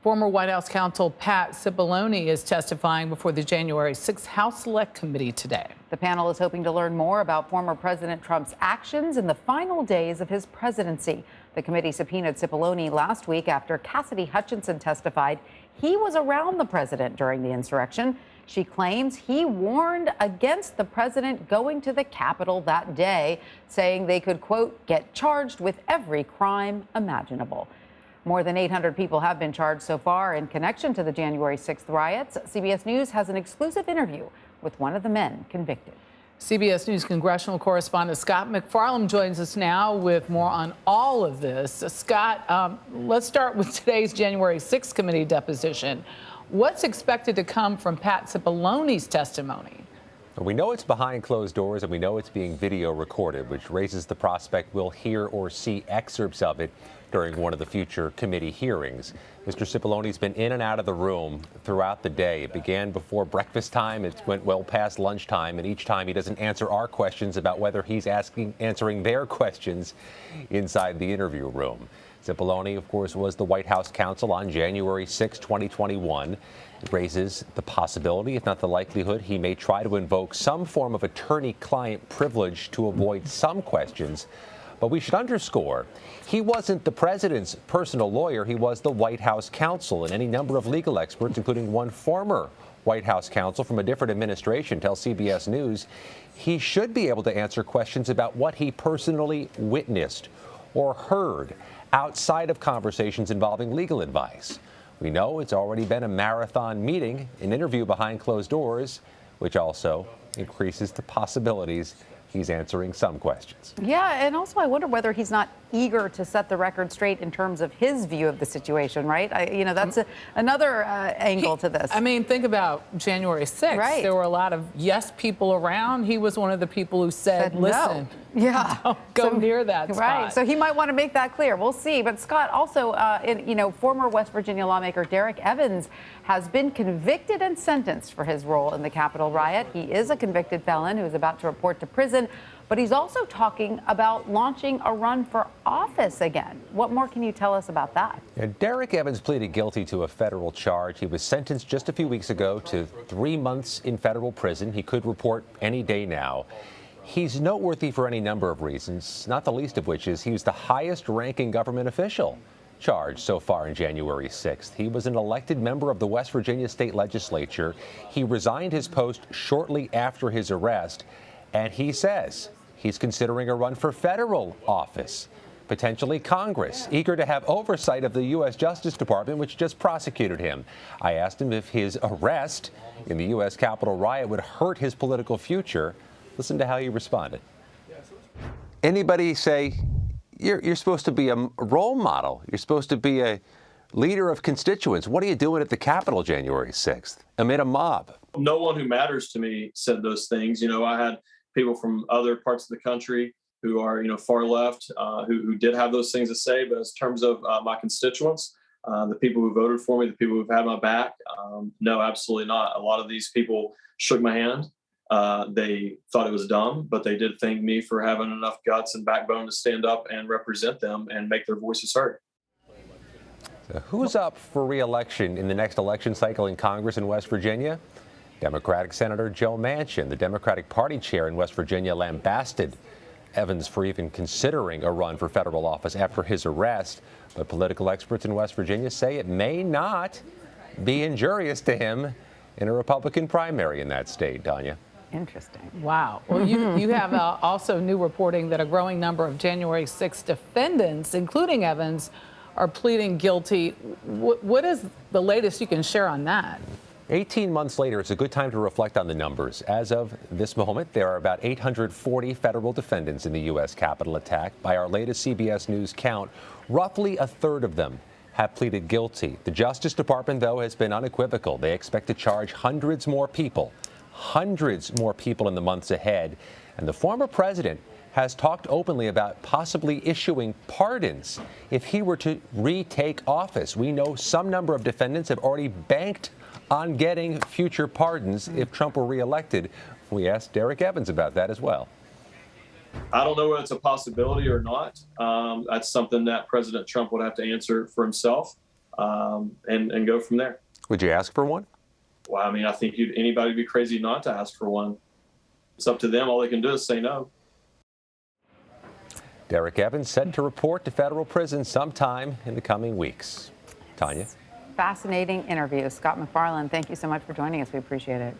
Former White House counsel Pat Sipoloni is testifying before the January 6th House Select Committee today. The panel is hoping to learn more about former President Trump's actions in the final days of his presidency. The committee subpoenaed Sipoloni last week after Cassidy Hutchinson testified he was around the president during the insurrection. She claims he warned against the president going to the Capitol that day, saying they could, quote, get charged with every crime imaginable. More than 800 people have been charged so far in connection to the January 6th riots. CBS News has an exclusive interview with one of the men convicted. CBS News congressional correspondent Scott MacFarlane joins us now with more on all of this. Scott, let's start with today's January 6th committee deposition. What's expected to come from Pat Sipoloni's testimony? We know it's behind closed doors, and we know it's being video recorded, which raises the prospect we'll hear or see excerpts of it during one of the future committee hearings. Mr. Sipoloni's been in and out of the room throughout the day. It began before breakfast time. It went well past lunchtime, and each time he doesn't answer our questions about whether he's answering their questions inside the interview room. Sipoloni, of course, was the White House counsel on January 6, 2021. It raises the possibility, if not the likelihood, he may try to invoke some form of attorney-client privilege to avoid some questions. But we should underscore, he wasn't the president's personal lawyer. He was the White House counsel, and any number of legal experts, including one former White House counsel from a different administration, tell CBS News he should be able to answer questions about what he personally witnessed or heard outside of conversations involving legal advice. We know it's already been a marathon meeting, an interview behind closed doors, which also increases the possibilities he's answering some questions. Yeah, and also I wonder whether he's not eager to set the record straight in terms of his view of the situation, right? That's another angle to this. I mean, think about January 6th. Right. There were a lot of yes people around. He was one of the people who said listen, no. Yeah, don't go near that spot. Right, so he might want to make that clear. We'll see. But Scott, also, former West Virginia lawmaker Derrick Evans has been convicted and sentenced for his role in the Capitol riot. He is a convicted felon who is about to report to prison, but he's also talking about launching a run for office again. What more can you tell us about that? Derrick Evans pleaded guilty to a federal charge. He was sentenced just a few weeks ago to 3 months in federal prison. He could report any day now. He's noteworthy for any number of reasons, not the least of which is he was the highest-ranking government official charged so far in January 6th. He was an elected member of the West Virginia state legislature. He resigned his post shortly after his arrest, and he says he's considering a run for federal office, potentially Congress, eager to have oversight of the U.S. Justice Department, which just prosecuted him. I asked him if his arrest in the U.S. Capitol riot would hurt his political future. Listen to how he responded. Anybody say, you're supposed to be a role model. You're supposed to be a leader of constituents. What are you doing at the Capitol January 6th amid a mob? No one who matters to me said those things. I had people from other parts of the country who are, far left, who did have those things to say. But in terms of my constituents, the people who voted for me, the people who've had my back, no, absolutely not. A lot of these people shook my hand. They thought it was dumb, but they did thank me for having enough guts and backbone to stand up and represent them and make their voices heard. So who's up for re-election in the next election cycle in Congress in West Virginia? Democratic Senator Joe Manchin, the Democratic Party chair in West Virginia, lambasted Evans for even considering a run for federal office after his arrest. But political experts in West Virginia say it may not be injurious to him in a Republican primary in that state, Tanya. Interesting. Wow. Well, you have also new reporting that a growing number of January 6th defendants, including Evans, are pleading guilty. What is the latest you can share on that? 18 months later, it's a good time to reflect on the numbers. As of this moment, there are about 840 federal defendants in the U.S. Capitol attack. By our latest CBS News count, roughly a third of them have pleaded guilty. The Justice Department, though, has been unequivocal. They expect to charge hundreds more people in the months ahead. And the former president has talked openly about possibly issuing pardons if he were to retake office. We know some number of defendants have already banked on getting future pardons if Trump were reelected. We asked Derrick Evans about that as well. I don't know whether it's a possibility or not. That's something that President Trump would have to answer for himself. and go from there. Would you ask for one? Well, I mean, I think anybody would be crazy not to ask for one. It's up to them. All they can do is say no. Derrick Evans set to report to federal prison sometime in the coming weeks. Tanya? Fascinating interview. Scott MacFarlane, thank you so much for joining us. We appreciate it.